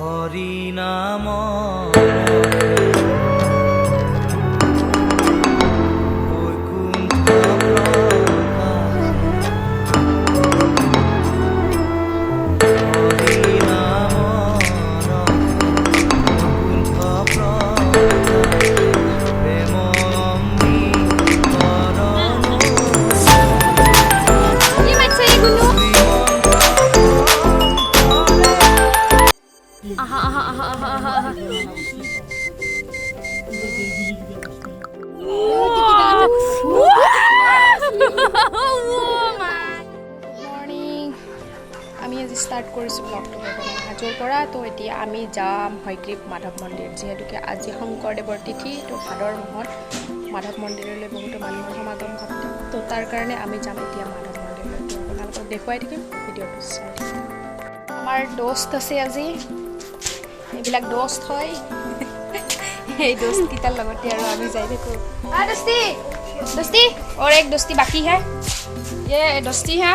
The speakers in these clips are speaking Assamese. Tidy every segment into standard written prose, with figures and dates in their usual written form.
হৰি নাম स्टार्ट কৰিছো ব্লগটো হাজোৰ পৰা তো এতিয়া আমি যাম হয়গ্ৰীৱ মাধৱ মন্দিৰ যেহেতুকে আজি শংকৰদেৱৰ তিথি তো ভাদৰ মাহত মাধৱ মন্দিৰলৈ বহুত মানুহৰ সমাগম ঘটে তো তাৰ কাৰণে আমি যাম এতিয়া মাধৱ মন্দিৰলৈ তো আপোনালোকক দেখুৱাই থাকিম ভিডিঅ'টো চাই থাকিম আমাৰ দোস্ত আছে আজি এইবিলাক দোস্ত হয় এই দোস্ত কিটাৰ লগতে আৰু আমি যাই থাকো दोस्ती दोस्ती और एक दोस्ती बाकी है ये दोस्ती है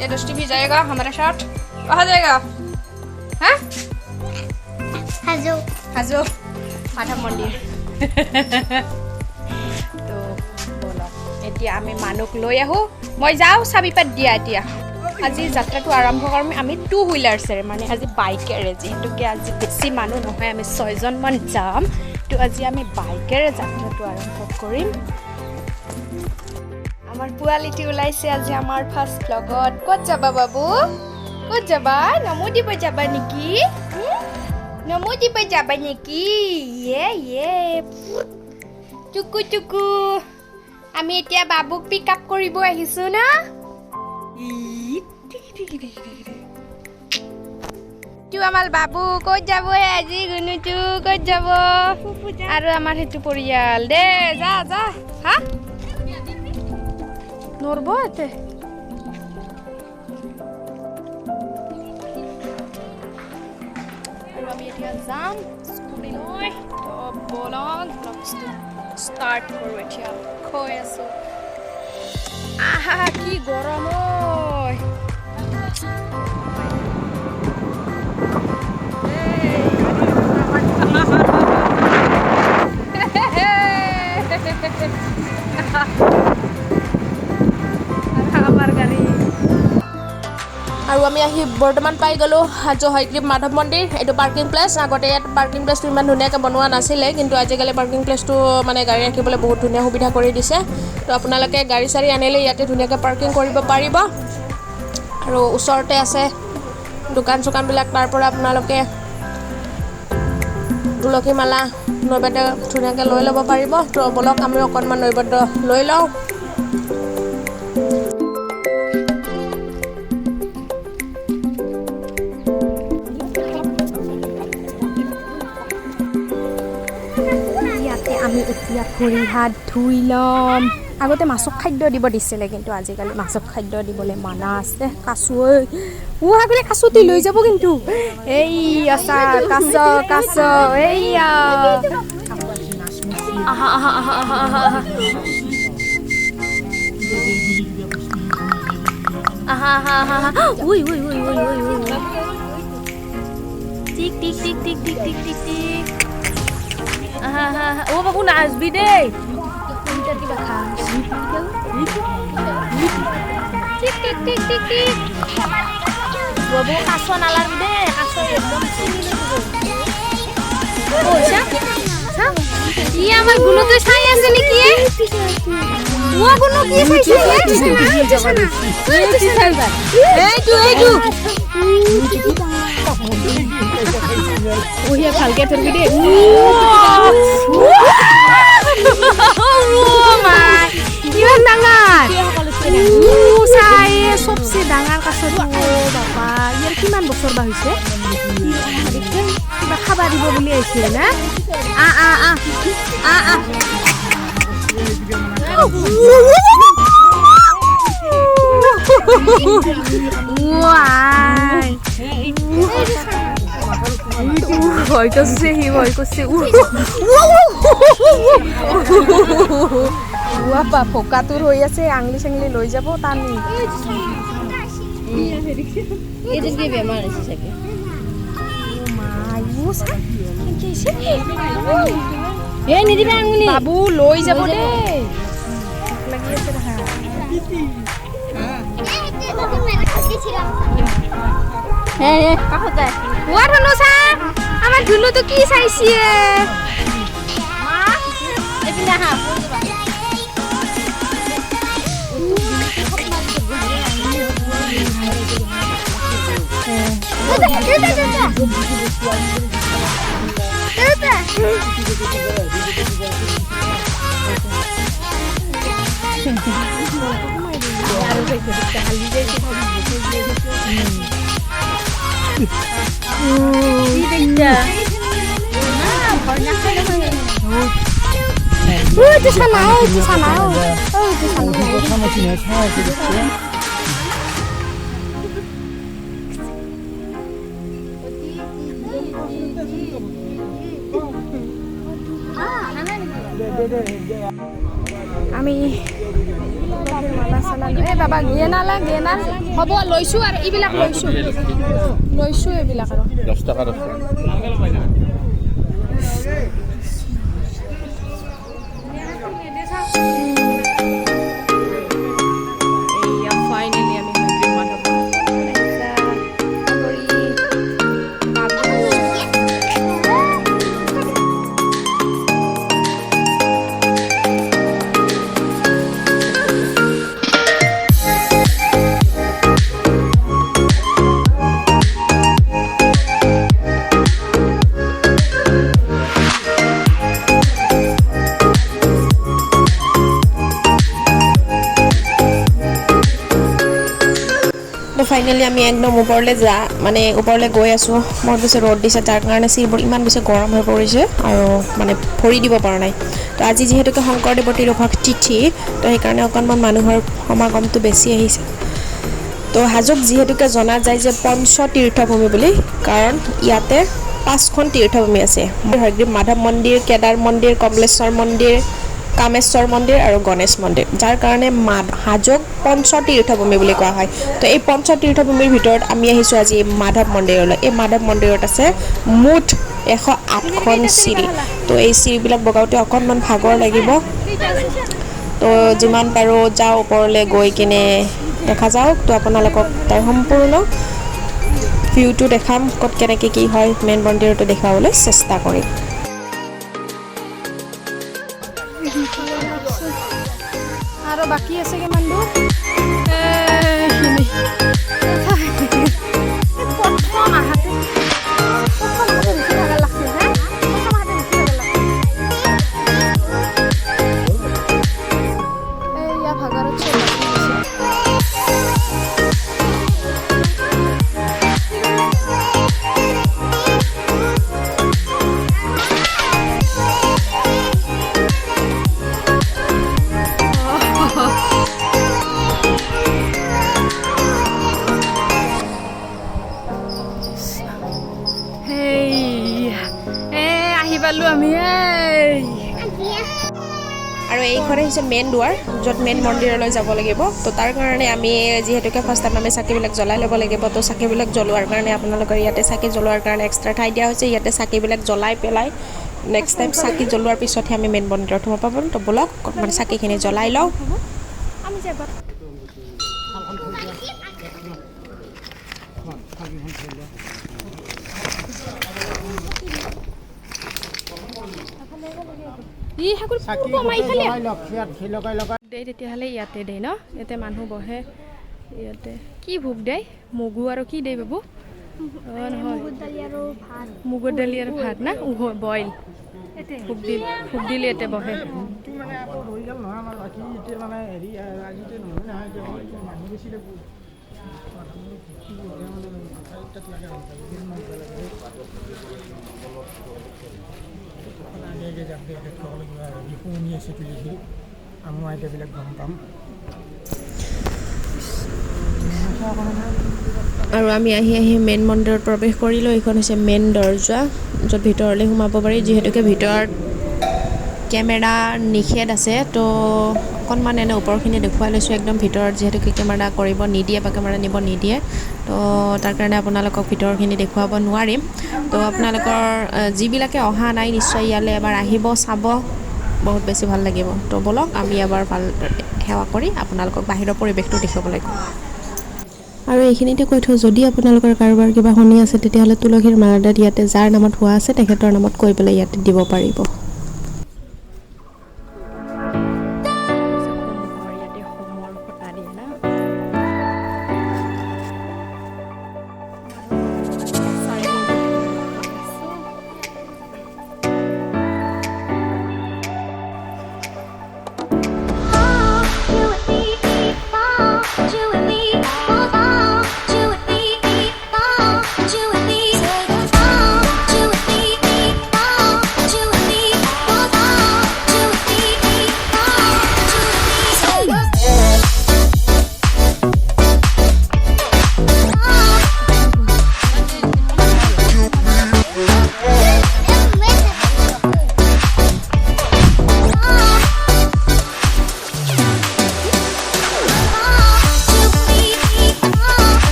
ये दोस्ती भी जाएगा हमारे साथ कहाँ जाएगा हाँ हाजो हाजो माधव मंदिर तो बोलो এতিয়া আমি মানুক লৈ আহো মই যাও চাবি পাত দিয়া এতিয়া আজি যাত্ৰাটো আৰম্ভ কৰিম আমি টু হুইলাৰছেৰে মানে আজি বাইকেৰে যেহেতুকে আজি বেছি মানুহ নহয় আমি 6 জন মান যাম তো আজি আমি বাইকেৰে যাত্ৰাটো আৰম্ভ কৰিম আমার পুয়ালিটি ওলাইছে আজি আমার ফার্স্ট ব্লগত কত যাবা বাবু কত যাবা নমো দিব যাবা নেকি নমো দিব যাবা নেকি ইয়ে চুকু চুকু আমি এতিয়া বাবুক পিক আপ কৰিব আহিছো না তু আমার বাবু কত যাব আজি গুনু তু কত যাব আর আমার হেতু পরিয়াল দে যা যা হ্যাঁ নরবো এতে আৰু আমি এতিয়া যাম স্কুটি লৈ তো বলক ব্লগটো ষ্টাৰ্ট কৰোঁ এতিয়া কৈ আছো আহা কি গৰম ঐ আৰু আমি আহি বৰ্তমান পাই গ'লো হাজো হয়গ্ৰীৱ মাধৱ মন্দিৰ এইটো পাৰ্কিং প্লেচ আগতে ইয়াত পাৰ্কিং প্লেচটো ইমান ধুনীয়াকৈ বনোৱা নাছিলে কিন্তু আজিকালি পাৰ্কিং প্লেচটো মানে গাড়ী ৰাখিবলৈ বহুত ধুনীয়া সুবিধা কৰি দিছে তো আপোনালোকে গাড়ী চাৰি আনিলে ইয়াতে ধুনীয়াকৈ পাৰ্কিং কৰিব পাৰিব আৰু ওচৰতে আছে দোকান চোকানবিলাক তাৰ পৰা আপোনালোকে তুলসী মালা নৈবেদ্য ধুনীয়াকৈ লৈ ল'ব পাৰিব তো বলক আমি অকণমান নৈবেদ্য লৈ লওঁ আমি এতিয়া ভৰি হাত ধুই ল'ম আগতে মাছক খাদ্য দিব দিছিলে কিন্তু আজিকালি মাছক খাদ্য দিবলৈ মানা আছে কাছু আগতে কাছুটি লৈ যাব কিন্তু এই আছা কাছ কাছ এইয়া আহা আহা আহা আহা আহা আহা আহা আহা উই উই উই উই উই উই টিক টিক টিক টিক টিক টিক টিক টিক আহা আহা ও বাবু নাচবি দেই কোনটা কিবা খা টিক টিক টিক টিক টিক বাবু কাছ নালাগি দে কাছ একদম চিনি লব ওইছা ই আমার গুলো তো ছাই আছে নাকি ও গুলো কি ছাইছে এই তু ওহিয়া ভালকে ধরবি দে কিমান ডাঙৰ চাই সবচে ডাঙৰ কাছৰ বাবা ইয়াৰ কিমান বছৰ বা হৈছে কিবা খাবা দিব বুলি আহিছিল না ভয় করছে হি ভয় করছে বাপা ফোকাতুর হয়ে আছে আংলি সাংলি লৈ যাব টানি বাবু চা এই নিদিবা আঙুলি বাবু লৈ যাব দেই লাগি আছে দেখা ওয়ার হলো সা আমার ঝুলু তো কি চাইছে এপিনা হা itu sana. Oh, itu sana. আমি মালা চালা এই বাবা গেনাল হ'ব লৈছোঁ আৰু এইবিলাক লৈছোঁ এইবিলাক আৰু 10 টাকা আছে এইয়া ফাইনেলি আমি মন্দিৰ মাধৱ ফাইনেলি আমি একদম ওপৰলৈ ওপৰলৈ গৈ আছোঁ বহুত বেছি ৰ'দ দিছে তাৰ কাৰণে চিৰিবোৰ ইমান বেছি গৰম হৈ পৰিছে আৰু মানে ভৰি দিব পৰা নাই তো আজি যিহেতুকে শংকৰদেৱৰ তিৰুভাষ তিথি তো সেইকাৰণে অকণমান মানুহৰ সমাগমটো বেছি আহিছে তো হাজোক যিহেতুকে জনা যায় যে পঞ্চ তীৰ্থভূমি বুলি কাৰণ ইয়াতে 5খন তীৰ্থভূমি আছে হয়গ্ৰীৱ মাধৱ মন্দিৰ কেদাৰ মন্দিৰ কমলেশ্বৰ মন্দিৰ কামেশ্বৰ মন্দিৰ আৰু গণেশ মন্দিৰ যাৰ কাৰণে হাজোক পঞ্চ তীৰ্থভূমি বুলি কোৱা হয় তো এই পঞ্চ তীৰ্থভূমিৰ ভিতৰত আমি আহিছোঁ আজি মাধৱ মন্দিৰলৈ এই মাধৱ মন্দিৰত আছে মুঠ 108খন চিৰি তো এই চিৰিবিলাক বগাওঁতে অকণমান ভাগৰ লাগিব তো যিমান পাৰোঁ যাওঁ ওপৰলৈ গৈ কিনে দেখা যাওক তো আপোনালোকক তাৰ সম্পূৰ্ণ ভিউটো দেখাম ক'ত কেনেকৈ কি হয় মেইন মন্দিৰটো দেখুৱাবলৈ চেষ্টা কৰিম আৰু বাকী আছে কিমান দূৰ পালোঁ আমি আৰু এইখনে হৈছে মেইন দুৱাৰ য'ত মেইন মন্দিৰলৈ যাব লাগিব তো তাৰ কাৰণে আমি যিহেতুকে ফাৰ্ষ্ট টাইম আমি চাকিবিলাক জ্বলাই ল'ব লাগিব তো চাকিবিলাক জ্বলোৱাৰ কাৰণে আপোনালোকৰ ইয়াতে চাকি জ্বলোৱাৰ কাৰণে এক্সট্ৰা ঠাই দিয়া হৈছে ইয়াতে চাকিবিলাক জ্বলাই পেলাই নেক্সট টাইম চাকি জ্বলোৱাৰ পিছতহে আমি মেইন মন্দিৰত সোমাব পাৰোঁ তো ব'লক অকণমান চাকিখিনি জ্বলাই লওঁ আমি যাব তেতিয়াহ'লে ইয়াতে দেই ন ইয়াতে মানুহ বহে ইয়াতে কি ভোগ দেই মগু আৰু কি দেই বাবু নহয় মুগুৰ দালি আৰু ভাত না বইল ভোগ দিলে ইয়াতে বহে আৰু আমি আহি মেইন মন্দিৰত প্ৰৱেশ কৰিলোঁ এইখন হৈছে মেইন দৰ্জা য'ত ভিতৰলৈ সোমাব পাৰি যিহেতুকে ভিতৰত কেমেৰা নিষেধ আছে তো অকণমান এনে ওপৰখিনি দেখুৱাই লৈছোঁ একদম ভিতৰত যিহেতুকে কেমেৰা কৰিব নিদিয়ে বা কেমেৰা নিব নিদিয়ে তো তাৰ কাৰণে আপোনালোকক ভিতৰখিনি দেখুৱাব নোৱাৰিম তো আপোনালোকৰ যিবিলাকে অহা নাই নিশ্চয় ইয়ালৈ এবাৰ আহিব চাব বহুত বেছি ভাল লাগিব তো বলক আমি এবাৰ ভাল সেৱা কৰি আপোনালোকক বাহিৰৰ পৰিৱেশটো দেখুৱাবলৈ কওঁ আৰু এইখিনিতে কৈ থওঁ যদি আপোনালোকৰ কাৰোবাৰ কিবা শুনি আছে তেতিয়াহ'লে তুলসীৰ মালাডাল ইয়াতে যাৰ নামত হোৱা আছে তেখেতৰ নামত কৈ পেলাই ইয়াতে দিব পাৰিব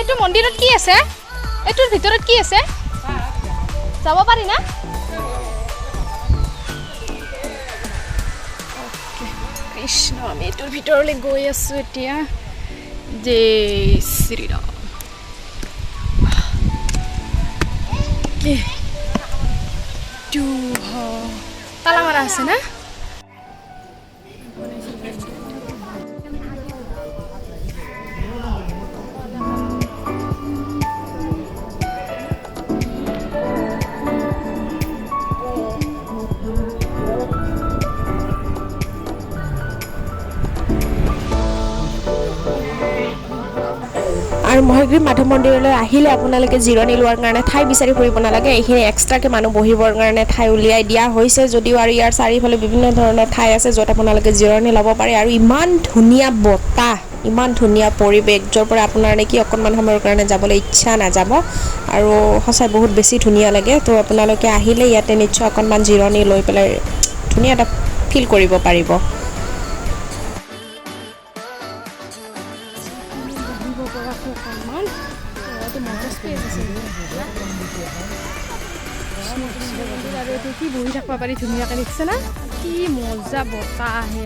এইটো মন্দিৰত কি আছে এইটোৰ ভিতৰত কি আছে যাব পাৰি না কৃষ্ণ আমি এইটোৰ ভিতৰলৈ গৈ আছোঁ এতিয়া জয় শ্ৰীৰাম তালা মাৰা আছে না আৰু মহাগ্ৰীৱ মাধৱ মন্দিৰলৈ আহিলে আপোনালোকে জিৰণি লোৱাৰ কাৰণে ঠাই বিচাৰি ফুৰিব নালাগে এইখিনি এক্সট্ৰাকৈ মানুহ বহিবৰ কাৰণে ঠাই উলিয়াই দিয়া হৈছে যদিও আৰু ইয়াৰ চাৰিওফালে বিভিন্ন ধৰণৰ ঠাই আছে য'ত আপোনালোকে জিৰণি ল'ব পাৰে আৰু ইমান ধুনীয়া বতাহ ইমান ধুনীয়া পৰিৱেশ য'ৰ পৰা আপোনাৰ নেকি অকণমান সময়ৰ কাৰণে যাবলৈ ইচ্ছা নাযাব আৰু সঁচাই বহুত বেছি ধুনীয়া লাগে তো আপোনালোকে আহিলে ইয়াতে নিশ্চয় অকণমান জিৰণি লৈ পেলাই ধুনীয়া এটা ফিল কৰিব পাৰিব কি বহি থাকিব পাৰি ধুনীয়াকৈ দেখিছে না কি মজা বতাহ আহে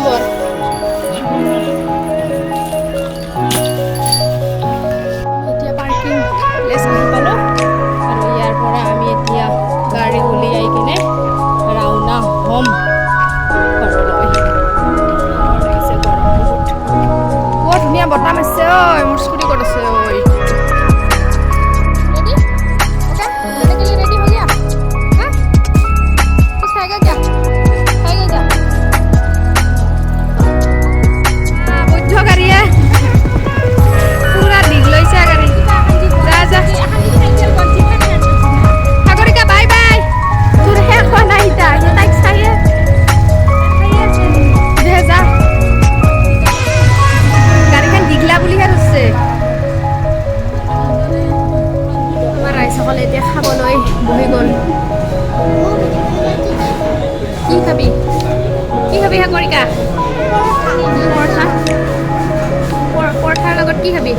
বৰ এতিয়া পাৰ্কিং প্লেচ আহি পালোঁ আৰু ইয়াৰ পৰা আমি এতিয়া গাড়ী উলিয়াই কিনে ৰাওনা হ'ম ঘৰলৈ। লাগিছে গৰম বহুত, বৰ ধুনীয়া বতাহ মাৰিছে। ঐ মোৰ স্কুটি ক'ত আছে? ঐ रेडी ओके जाने के लिए रेडी हो गया हाँ कुछ खाएगा क्या বৈধ্য গাড়ীয়ে পুৰা দিগ লৈছে গাড়ী। যা যা সাগৰিকা বাই বাই। তোৰ শেষ হোৱা নাই ইতা তাইক চাইয়ে দে যা। গাড়ীখন দীঘলা বুলিহে ধৰছে। আমাৰ ৰাইজসকলে এতিয়া খাবলৈ বহি গ'ল। কি খাবি সাগৰিকা? পৰঠা পৰঠাৰ লগত কি খাবি?